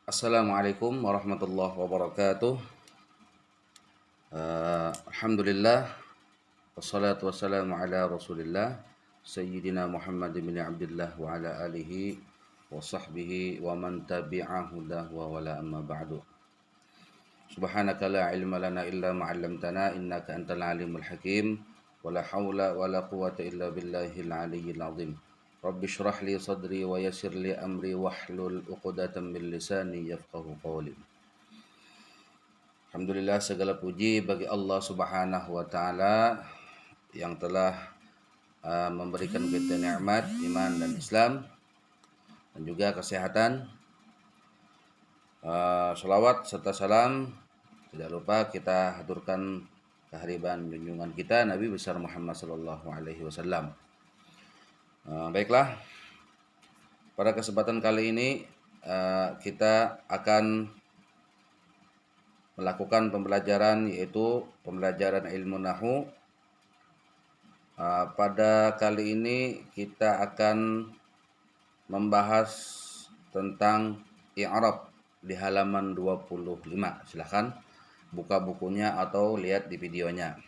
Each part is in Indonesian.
Assalamualaikum warahmatullahi wabarakatuh. Alhamdulillah wassalatu wassalamu ala Rasulillah Sayyidina Muhammad bin Abdullah wa ala alihi wa sahbihi wa man tabi'ahu wa wala amma ba'du. Subhanaka la ilma lana illa ma 'allamtana innaka antal alimul hakim wa la haula wa la quwwata illa billahil aliyyil azim. Rabbi shrah li sadri wa yassir li amri wahlul 'uqdatam min lisani yafqahu qawli. Alhamdulillah segala puji bagi Allah Subhanahu wa taala yang telah memberikan kita nikmat iman dan Islam dan juga kesehatan. Salawat serta salam tidak lupa kita haturkan kehadiran junjungan kita Nabi besar Muhammad sallallahu alaihi wasallam. Baiklah, pada kesempatan kali ini kita akan melakukan pembelajaran yaitu pembelajaran ilmu nahwu. Pada kali ini kita akan membahas tentang i'rab di halaman 25. Silahkan buka bukunya atau lihat di videonya.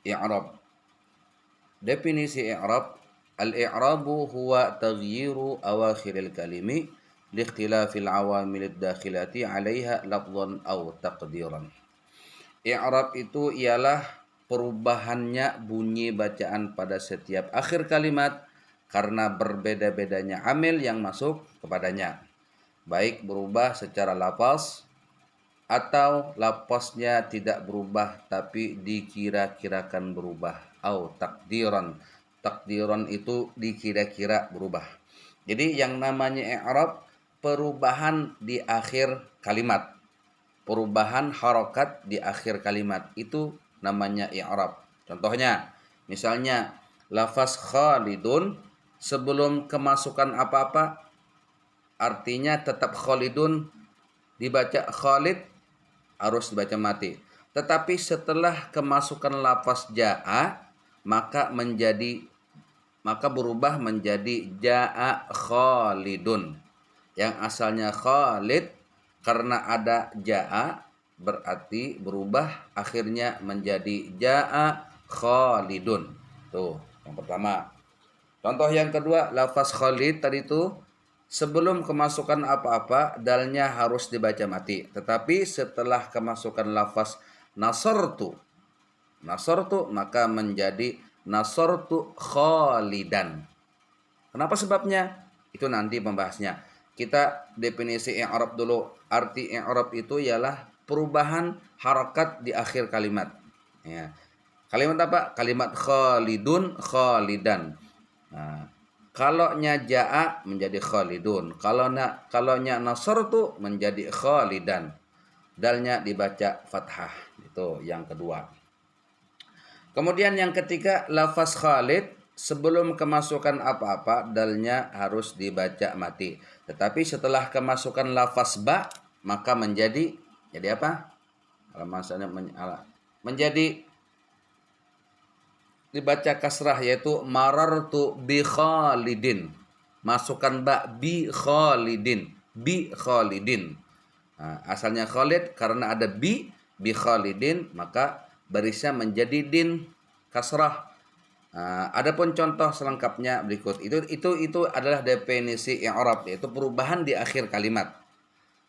I'rab. Definisi i'rab: al-i'rabu huwa taghyiru awakhiril kalimi liikhtilafil awamilid dakhilati 'alaiha lafdhan aw taqdiran. I'rab itu ialah perubahannya bunyi bacaan pada setiap akhir kalimat karena berbeda-bedanya amil yang masuk kepadanya, baik berubah secara lafaz atau lafaznya tidak berubah tapi dikira-kirakan berubah, au takdiran. Takdiran itu dikira-kira berubah. Jadi yang namanya i'rab perubahan di akhir kalimat, perubahan harokat di akhir kalimat itu namanya i'rab. Contohnya, misalnya lafaz khalidun sebelum kemasukan apa-apa artinya tetap khalidun, dibaca khalid harus dibaca mati. Tetapi setelah kemasukan lafaz jaa maka berubah menjadi jaa khalidun. Yang asalnya khalid karena ada jaa berarti berubah akhirnya menjadi jaa khalidun. Tuh, yang pertama. Contoh yang kedua, lafaz khalid tadi itu sebelum kemasukan apa-apa dalnya harus dibaca mati. Tetapi setelah kemasukan lafaz nasartu maka menjadi nasartu khalidan. Kenapa sebabnya? Itu nanti pembahasnya. Kita definisi i'rab dulu. Arti i'rab itu ialah perubahan harakat di akhir kalimat. Ya. Kalimat apa? Kalimat khalidun, khalidan. Nah, kalaunya jaa menjadi khalidun. Kalaunya nasartu menjadi khalidan. Dalnya dibaca fathah. Itu yang kedua. Kemudian yang ketiga, lafaz khalid sebelum kemasukan apa-apa dalnya harus dibaca mati. Tetapi setelah kemasukan lafaz ba maka menjadi apa? Kalau masanya menjadi dibaca kasrah yaitu marartu bi khalidin. Masukkan ba bi khalidin. Nah, asalnya khalid karena ada bi khalidin maka barisnya menjadi din kasrah. Adapun contoh selengkapnya berikut. Itu adalah definisi i'rab, yaitu perubahan di akhir kalimat.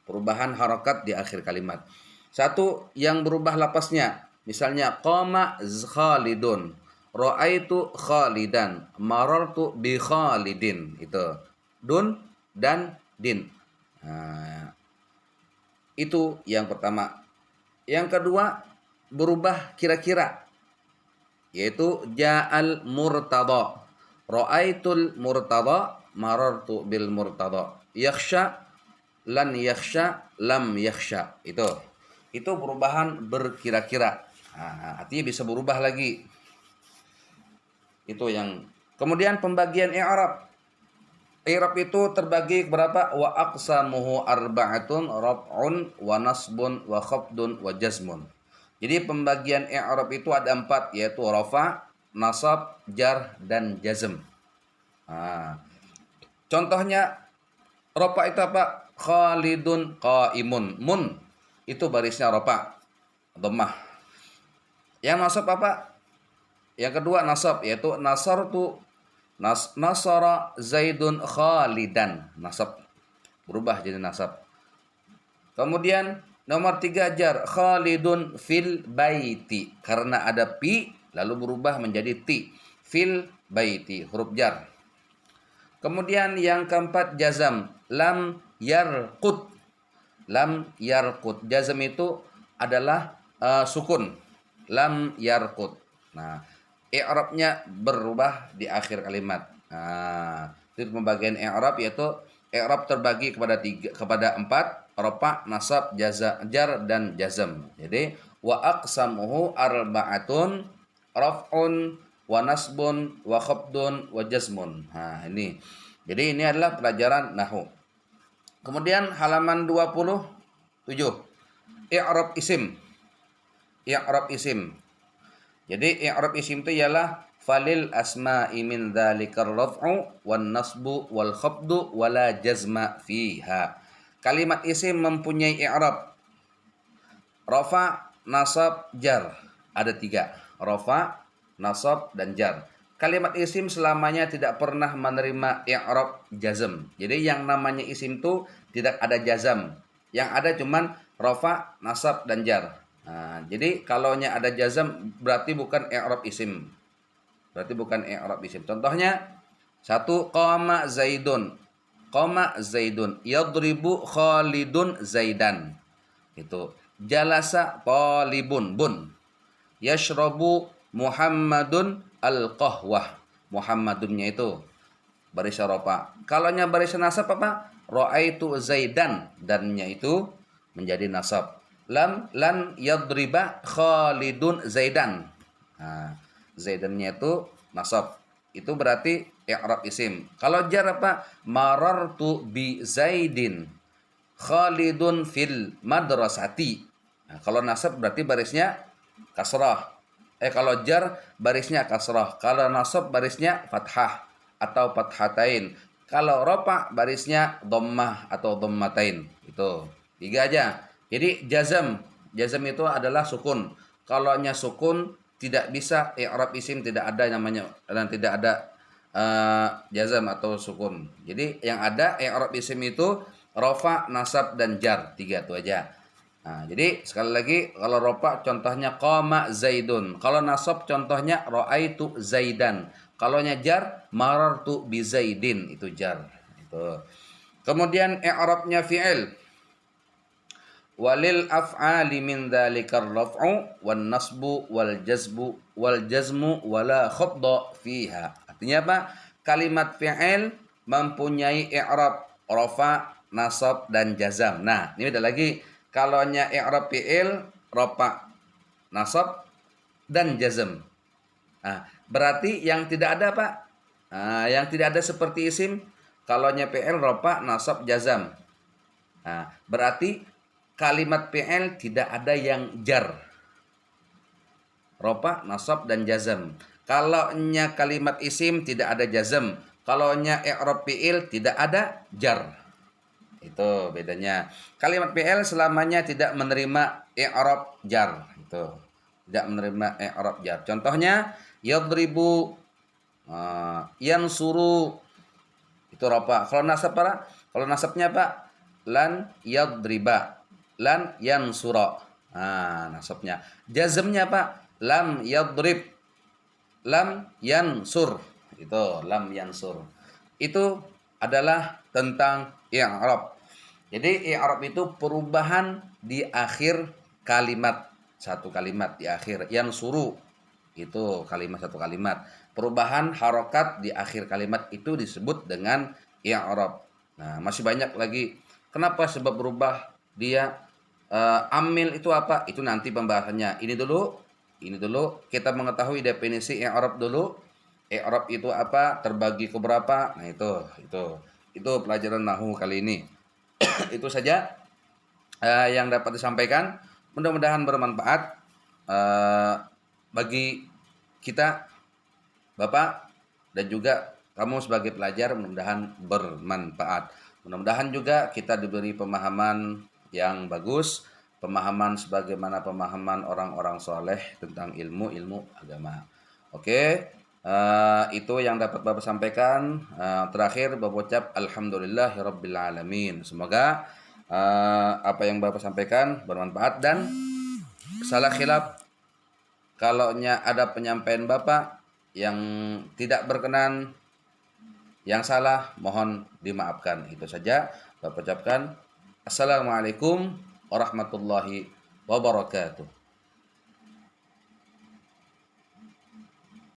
Perubahan harokat di akhir kalimat. Satu, yang berubah lapasnya. Misalnya qama khalidun, ra'aitu khalidan, marartu bi khalidin. Itu dun dan din. Itu yang pertama. Yang kedua, berubah kira-kira, yaitu ja'al murtada, ra'aitul murtada, marartu bil murtada, yakhsha lan yakhsha lam yakhsha. Itu perubahan berkira-kira. Artinya bisa berubah lagi. Itu yang kemudian pembagian i'rab. I'rab itu terbagi berapa? Wa aqsamuhu arba'atun, raf'un wa nasbun wa khafdun wa jazmun. Jadi pembagian i'rab itu ada 4, yaitu rafa, nasab, jar, dan jazm. Contohnya rafa itu apa? Khalidun qaimun. Mun itu barisnya ropa, dhammah. Yang nasab apa? Yang kedua nasab yaitu nasartu nasara Zaidun Khalidan. Nasab berubah jadi nasab. Kemudian nomor 3 jar Khalidun fil baiti. Karena ada pi lalu berubah menjadi ti. Fil baiti huruf jar. Kemudian yang keempat jazam lam yarqut. Lam yarqut. Jazam itu adalah sukun. Lam yarqut. Nah, i'rabnya berubah di akhir kalimat. Nah, itu pembagian i'rab yaitu i'rab terbagi kepada 4, rafa, nasab, jar dan jazm. Jadi wa aqsamuhu arba'atun raf'un wa nasbun wa khafdun wa jazmun. Nah, ini. Jadi ini adalah pelajaran nahwu. Kemudian halaman 27. I'rab isim. I'rab isim. Jadi i'rab isim itu ialah falil asma'i min dzalikar raf'u wan nasbu wal khafdu wala jazma fiha. Kalimat isim mempunyai i'rab rafa, nasab, jar. Ada 3. Rafa, nasab dan jar. Kalimat isim selamanya tidak pernah menerima i'rab jazm. Jadi yang namanya isim itu tidak ada jazm. Yang ada cuman rafa, nasab dan jar. Nah, jadi kalaunya ada jazm berarti bukan i'rab isim. Berarti bukan i'rab isim. Contohnya 1 qama zaidun. Qama zaidun. Yadribu Khalidun zaidan. Itu. Jalasa talibun bun. Yashrabu Muhammadun al-qahwah. Muhammadunnya itu baris rafa. Kalaunya baris nasab apa? Ra'aitu zaidan, dannya itu menjadi nasab. Lam lan yadriba Khalidun zaidan. Nah, zaidannya itu nasab. Itu berarti i'rab isim. Kalau jar apa? Marartu bi zaidin Khalidun fil madrasati. Nah, kalau nasab berarti barisnya kasrah. Kalau jar barisnya kasrah. Kalau nasab barisnya fathah atau fathatain. Kalau rafa barisnya dhammah atau dhammatain. Itu 3 aja. Jadi jazm itu adalah sukun. Kalaunya sukun tidak bisa i'rab isim, tidak ada namanya dan tidak ada jazm atau sukun. Jadi yang ada i'rab isim itu rafa, nasab dan jar. 3 itu aja. Nah, jadi sekali lagi kalau rafa contohnya qama zaidun. Kalau nasab contohnya ra'aitu zaidan. Kalau jar marartu bi zaidin, itu jar. Itu. Kemudian i'rabnya fi'il. Walil af'ali min dzalikar raf'u wan nasbu wal jazmu wala khafdha fiha. Artinya apa? Kalimat fi'il mempunyai i'rab rafa, nasab dan jazam. Nah, ini ada lagi. Kalaunya i'rab fi'il rafa, nasab dan jazm. Nah, berarti yang tidak ada Pak? Nah, yang tidak ada seperti isim kalaunya fi'il rafa, nasab, jazam. Nah, berarti kalimat fi'il tidak ada yang jar. Rafa, nasab dan jazm. Kalaunya kalimat isim tidak ada jazm. Kalaunya i'rab fi'il tidak ada jar. Itu bedanya. Kalimat fi'il selamanya tidak menerima i'rab jar. Itu. Tidak menerima i'rab jar. Contohnya yadribu, yansuru, itu rafa. Kalau nasab apa? Kalau nasabnya Pak lan yadriba, lan yansura. Nah, nasabnya. Jazmnya Pak lam yadrib, lam yansur. Itu lam yansur. Itu adalah tentang i'rab. Jadi i'rab itu perubahan di akhir kalimat. Satu kalimat di akhir. Yansuru itu kalimat satu kalimat. Perubahan harokat di akhir kalimat itu disebut dengan i'rab. Nah, masih banyak lagi. Kenapa sebab berubah dia? Amil itu apa? Itu nanti pembahasannya. Ini dulu kita mengetahui definisi i'rab dulu. I'rab itu apa? Terbagi ke berapa? Nah, itu pelajaran nahwu kali ini. Itu saja yang dapat disampaikan. Mudah-mudahan bermanfaat bagi kita, Bapak, dan juga kamu sebagai pelajar. Mudah-mudahan bermanfaat. Mudah-mudahan juga kita diberi pemahaman yang bagus, pemahaman sebagaimana pemahaman orang-orang soleh tentang ilmu agama. Oke, itu yang dapat Bapak sampaikan. Terakhir Bapak ucap alhamdulillahirabbil alamin. Semoga apa yang Bapak sampaikan bermanfaat, dan salah khilaf kalaunya ada penyampaian Bapak yang tidak berkenan, yang salah mohon dimaafkan. Itu saja Bapak ucapkan. Assalamualaikum warahmatullahi wabarakatuh.